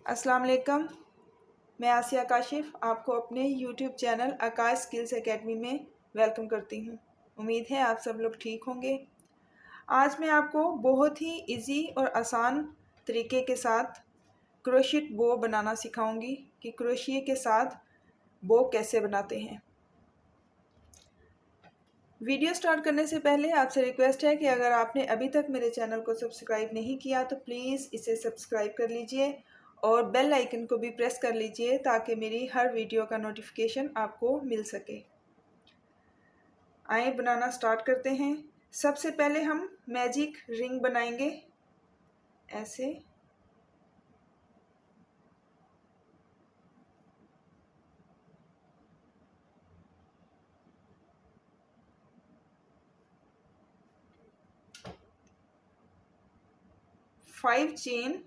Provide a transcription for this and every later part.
अस्सलाम वालेकुम। मैं आसिया काशिफ आपको अपने यूट्यूब चैनल आकाश स्किल्स एकेडमी में वेलकम करती हूँ। उम्मीद है आप सब लोग ठीक होंगे। आज मैं आपको बहुत ही इजी और आसान तरीके के साथ क्रोशिया बो बनाना सिखाऊंगी कि क्रोशिया के साथ बो कैसे बनाते हैं। वीडियो स्टार्ट करने से पहले आपसे रिक्वेस्ट है कि अगर आपने अभी तक मेरे चैनल को सब्सक्राइब नहीं किया तो प्लीज़ इसे सब्सक्राइब कर लीजिए और बेल आइकन को भी प्रेस कर लीजिए ताकि मेरी हर वीडियो का नोटिफिकेशन आपको मिल सके। आइए बनाना स्टार्ट करते हैं। सबसे पहले हम मैजिक रिंग बनाएंगे ऐसे। Five chain,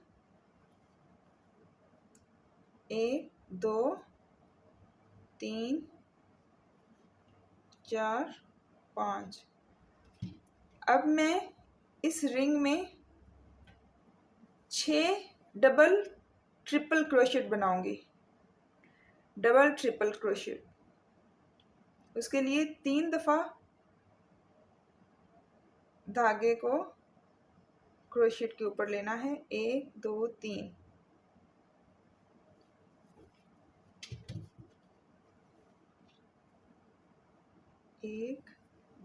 1 2 3 4 5। अब मैं इस रिंग में 6 डबल ट्रिपल क्रोशेट बनाऊंगी। डबल ट्रिपल क्रोशेट, उसके लिए 3 दफ़ा धागे को क्रोशेट के ऊपर लेना है। 1 2 3। एक,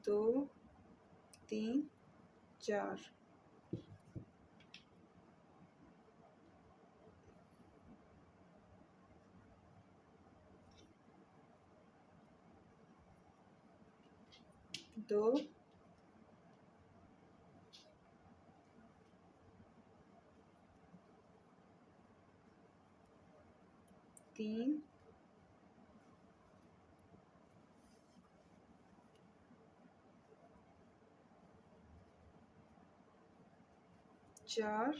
दो, तीन, चार। दो, तीन, चार,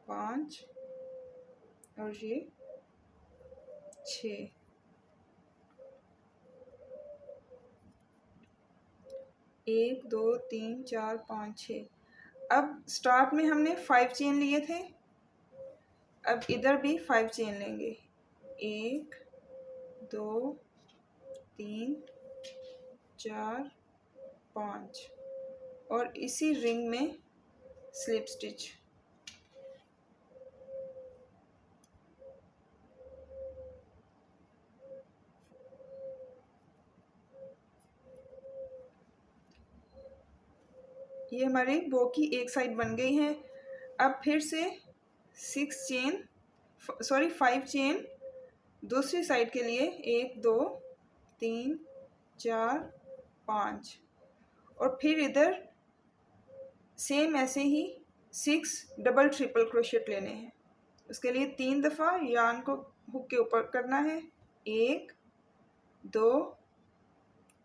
पाँच और ये 6। एक, दो, तीन, चार, पाँच, 6। अब स्टार्ट में हमने 5 चेन लिए थे, अब इधर भी 5 चेन लेंगे। 1 2 3 4 5 और इसी रिंग में स्लिप स्टिच। ये हमारी बो की एक साइड बन गई है। अब फिर से 5 चेन दूसरी साइड के लिए 1 2 3 4 5 और फिर इधर सेम ऐसे ही 6 डबल ट्रिपल क्रोशेट लेने हैं। उसके लिए 3 दफ़ा यार्न को हुक के ऊपर करना है। 1 2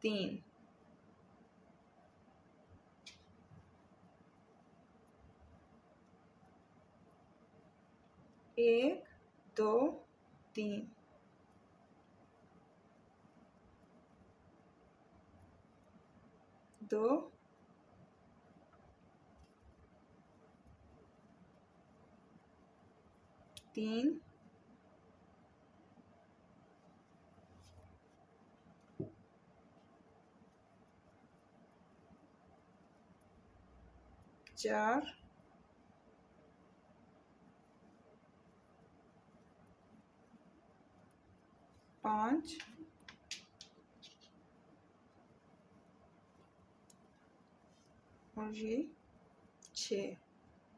3। एक, दो, तीन। दो, तीन, चार, पाँच और ये 6।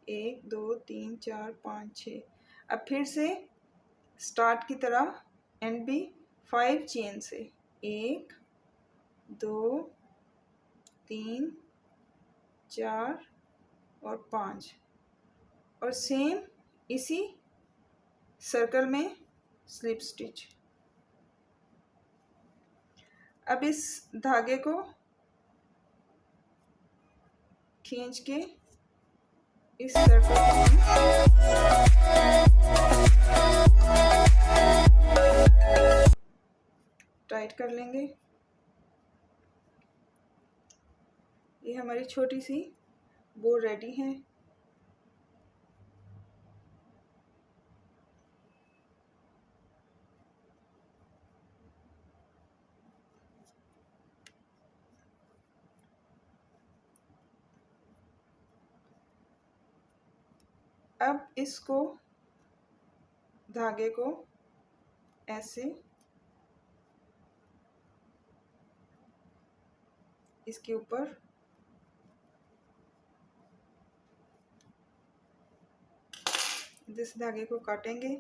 1 2 3 4 5 6। अब फिर से स्टार्ट की तरह एंड भी 5 चेन से 1 2 3 4 और 5 और सेम इसी सर्कल में स्लिप स्टिच। अब इस धागे को खींच के इस सर्कल टाइट कर लेंगे। ये हमारी छोटी सी बो रेडी है। अब इसको धागे को ऐसे इसके ऊपर इस धागे को काटेंगे।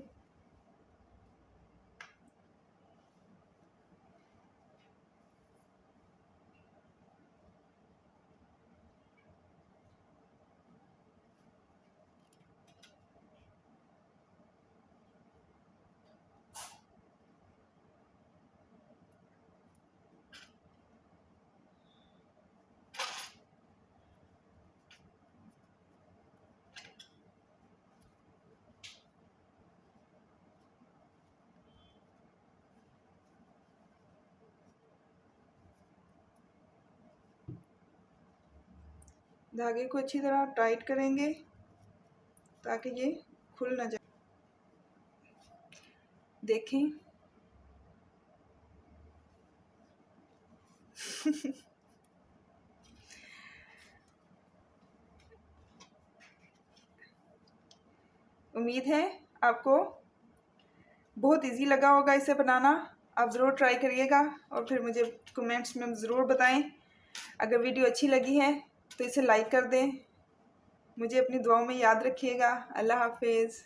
धागे को अच्छी तरह टाइट करेंगे ताकि ये खुल ना जाए। देखें उम्मीद है आपको बहुत इजी लगा होगा इसे बनाना। आप ज़रूर ट्राई करिएगा और फिर मुझे कमेंट्स में ज़रूर बताएं। अगर वीडियो अच्छी लगी है तो इसे लाइक कर दें। मुझे अपनी दुआओं में याद रखिएगा। अल्लाह हाफिज़।